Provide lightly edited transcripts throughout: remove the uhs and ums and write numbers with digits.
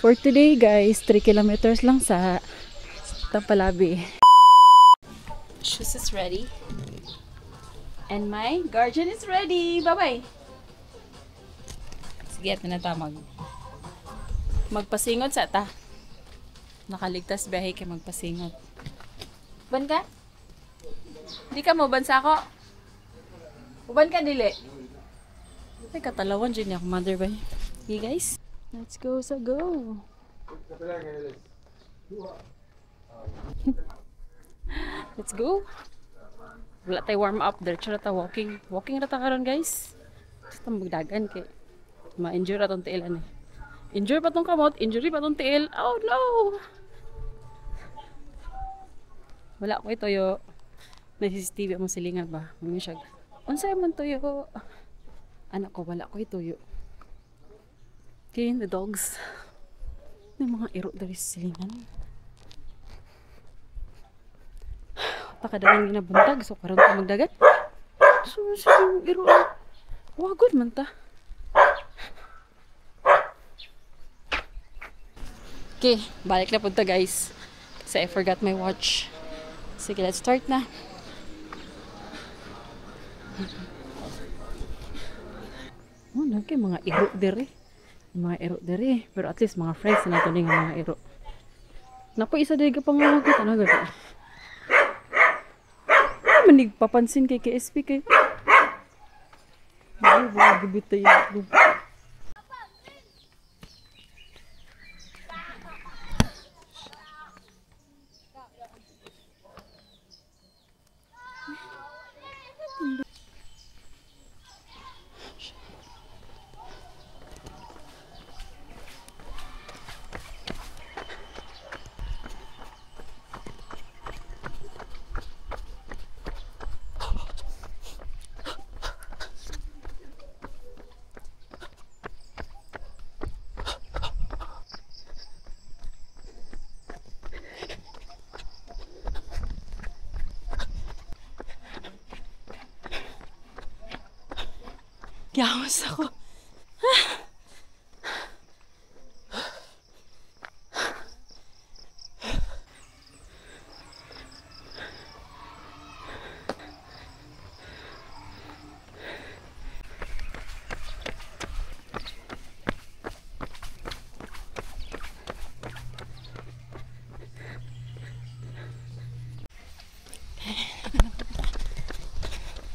For today guys, 3 kilometers lang sa Tampalabi. Shoes is ready. And my guardian is ready. Bye-bye. Sige, at na magpasingot sa ta. Nakaligtas biyahe kay magpasingot. Uban ka? Di ka mo bansa ako? Uban ka dili? Ay, katalawan dyan niya, mother ba? Okay guys, let's go sa go. Let's go. Wala tayo warm up there. Tsura ta walking. Walking rata karon guys. Basta magdagan kay ma-injure atong tiil ani. Injure pa tong kamot, injury pa tong tiil. Oh no. Wala ko itoyo. May CCTV mo silingan ba? Mga siya. Unsay man toyo? Anak ko wala ko itoyo. Okay, the dogs. May mga iro dari silingan. Pakadalang ginabuntag so karon ta magdagat. So iro. Wa good man ta. Okay, balik na punta guys. So I forgot my watch. Sige, let's start na. Oh, nagkay mga iro dere. Mga iro dere. Pero at least mga friends na nato ni nga mga iro. Napo isa diri ka pangawagot ano gud. Manig papansin kay KSP kay. Ay, wag gibitay. Yawas ako.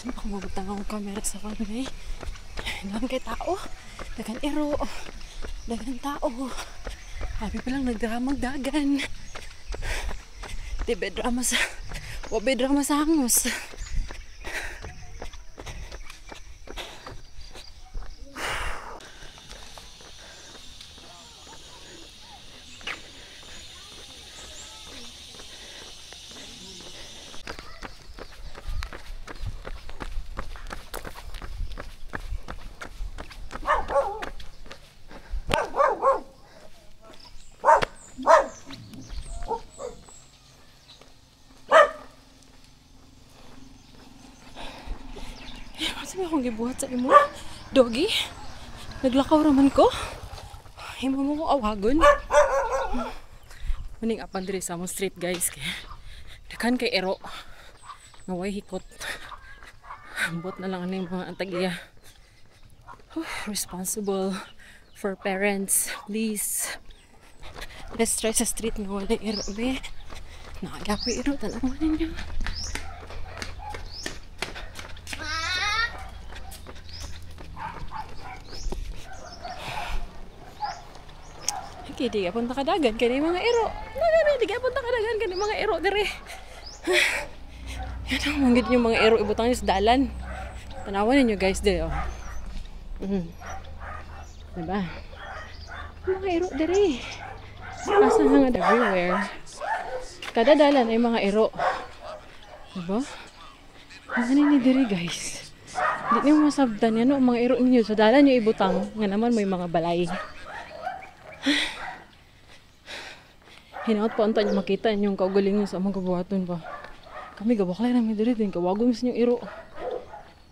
Ako mabutang akong camera sa kanila eh. Dagan kay tao, dagan ero, dagan tao. Habi pa lang nagdramang dagan. Di bedrama sa, wabe drama sa hangos. Sabi akong gibuhat sa imo, doggy. Naglakaw raman ko. Imo mo ko awagon. Maning apan diri sa mo street guys kay dakan kay ero. Naway hikot. Ambot na lang ning mga antagiya. Responsible for parents, please. Let's try sa street nga wala ero be. Nakagapi ero tanaw ninyo. Okay, di ka punta kadagan kani mga ero. Di ka punta kadagan kani mga ero dire. Yan ang manggit yung mga ero ibutang niyo sa dalan. Tanawan ninyo guys dire oh. Diba? Mga ero dire. Asa hangad everywhere. Kada dalan ay mga ero. Diba? Ano ni dire guys? Di niyo masabdan yan mga ero niyo sa dalan niyo ibutang nga naman may mga balay. Hinaot pa unta niyo makita yung kaugalingon sa mga gabuhaton pa. Kami gabaklay namin diri din kawagom sa inyong iro.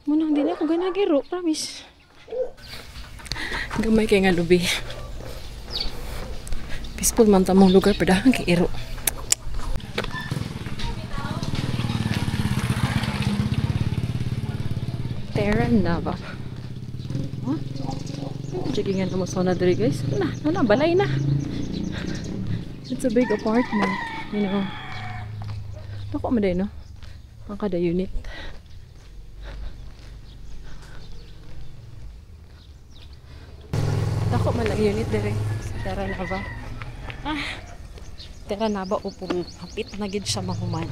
Munang din ako ganag iro, promise. Gamay kay nga lubi. Peaceful man tamong lugar, padahan kay iro. Terra Nova. Huh? Checking nga mo sa diri guys. Balay na. It's a big apartment, you know. Dako man din, no? Ang kada unit. Dako man lang unit diri sa Terra Nova. Terra Nova upong hapit na gid siya mahuman.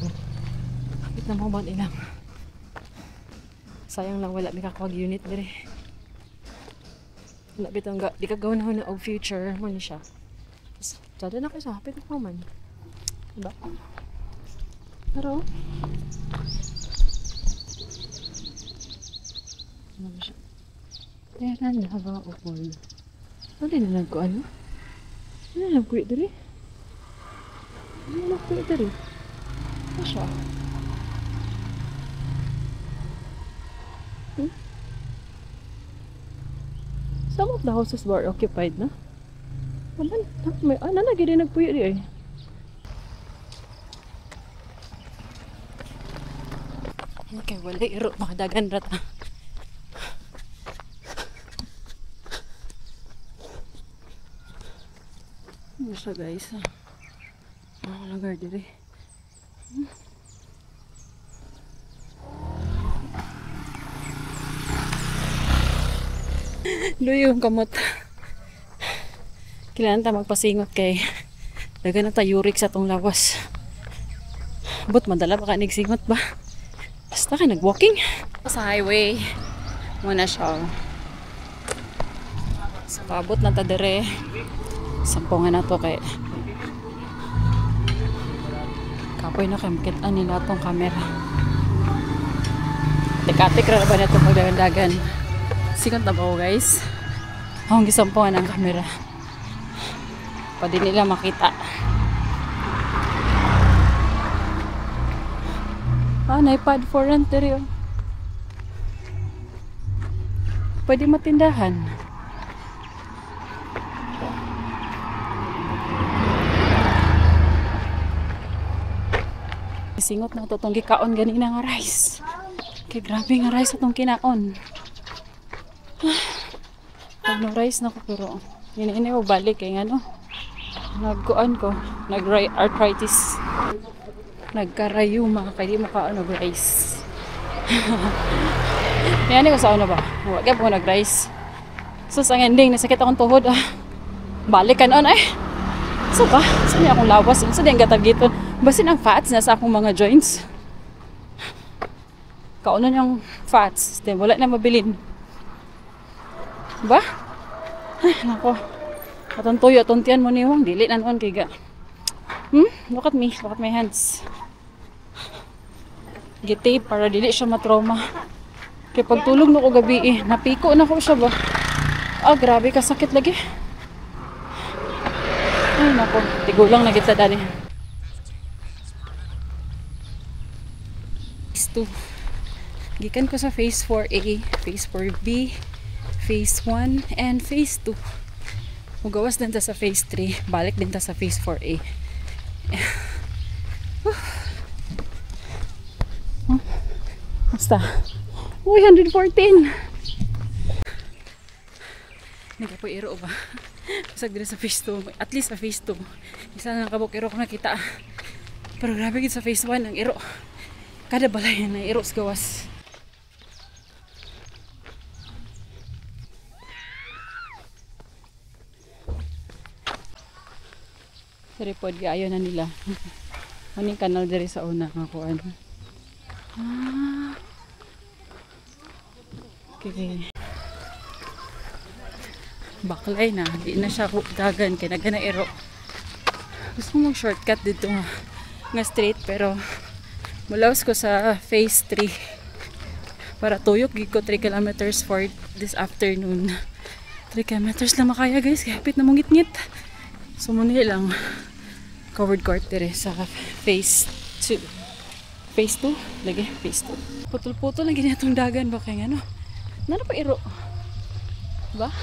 Hapit na mahuman ilang. Sayang lang wala may kakuwag unit diri. Wala bitong di ka gawin na og future mo ni siya. Tada na kayo sa hapit na mahuman. Diba? Pero ano siya? Terra Nova upong. Ano din na ko ano? Ano na nagkulit diri? Ano na nagkulit diri? Ano siya? Some of the houses were occupied na. May nalagi din nagpuyo di ay. Okay, wala iro makadagan rata. Ano siya guys? Ang lugar diri. Luyong kamot. Kailangan ta magpasingot kay dagan na ta yurik sa tong lawas. But madala baka nagsingot ba? Basta ka nag-walking sa highway. Muna siya. So paabot na ta dire. Sampungan na to kay kapoy na kamkitan nila tong camera. Tekatik ra ba na to pagdagan-dagan. Sikat na ba ko guys? Akong gisampungan ang camera. Pwede nila makita. Naipad for rent rin. Pwede matindahan. Singot na ito itong gikaon ganina nga rice. Kaya grabe nga rice itong kinaon. Pag no rice na ko pero ini ko balik kaya ano. Nagkuan ko. Nag-arthritis. Nagkarayuma. Kaya di mo kaon nag-rice. Yan ko sa ano ba? Huwag ko nag-rice. So sa ending, nasakit akong tuhod. Balik ka noon eh. So ba? Saan niya akong lawas? Saan niya ang gatag-gito? Basin ang fats nasa akong mga joints. Kaunan yung fats. Then wala na mabilin. Ba? Ay, nako. Atong tuyo, atong tiyan mo niwang. Dili na noon kaya. Look at me. Look at my hands. Gitape para dili siya matrauma. Kaya pagtulog na ko gabi napiko na ko siya ba? Grabe kasakit lagi. Ay, nako. Tigulang na kita dali. Phase 2. Gikan ko sa phase 4A, phase 4B, phase 1, and phase 2. Mugawas din ta sa phase 3, balik din ta sa phase 4A. Basta. Uy, 114! Nagka po iro ba? Pasag din sa phase 2, at least sa phase 2. Isa na nakabok iro ko nakita. Pero grabe sa phase 1 ang iro. Kada balay na iro sa gawas. Tripod ayaw na nila. Maning kanal diri sa una nga kuan. Okay. Baklay na, di na siya dagan kay nagana iro. Gusto mo shortcut dito nga straight pero mulawas ko sa phase 3 para tuyok gid ko 3 kilometers for this afternoon. 3 kilometers lang makaya guys, kapit na mong ngit-ngit. So muna lang covered court dire sa phase 2. Phase 2? Lagi, phase 2. Putol-putol lang ganyan itong dagan ba kaya ano? Nano pa iro? Ba?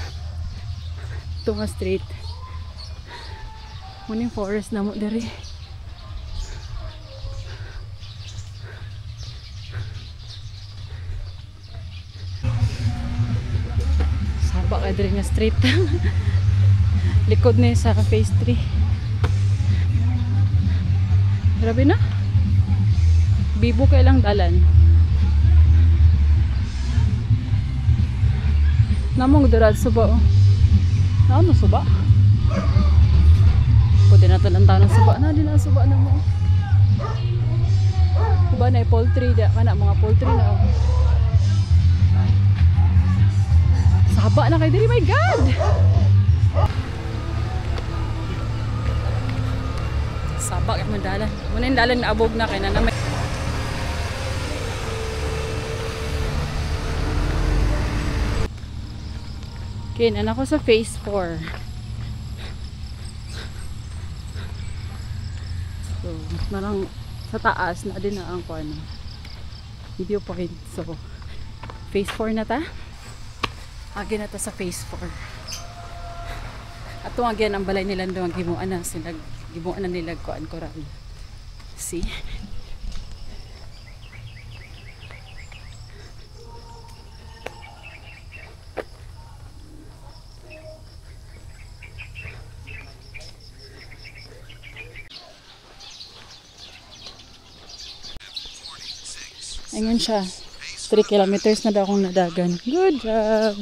Ito nga straight. Muning forest na mo diri. Saba ka diri nga street. Likod ni sa phase 3. Grabe na. Bibo kay lang dalan. Namong durad suba oh. Ano suba? Pwede na to ng tanong suba na. Di na suba na mo. Diba na poultry. Di ka na mga poultry na. Saba na kayo diri. My God! Saba kayo dalan. Muna yung dalan na abog na kayo na naman. Okay, nan ako sa phase 4. So, marang sa taas na din na ang ano, video point. So, phase 4 na ta. Agi na ta sa phase 4. At tuwag yan ang balay nila doon. Gimuan na sila. Gimuan na nila kuan koral. See? Ayun siya. 3 kilometers na daw akong nadagan. Good job!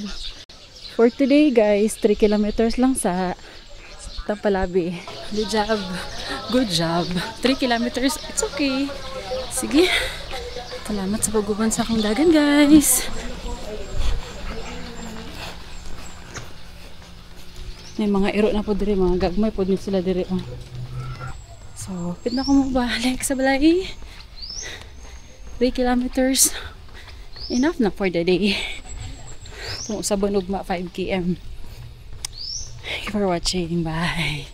For today guys, 3 kilometers lang sa Tampalabi. Good job! Good job! 3 kilometers, it's okay. Sige. Salamat sa paguban sa akong dagan guys. May mga iro na po diri, mga gagmay po din sila diri. Oh. So, pit na ko mabalik sa balay. 3 kilometers. Enough na for the day. Kung sa Banugma 5 km. Thank you for watching. Bye.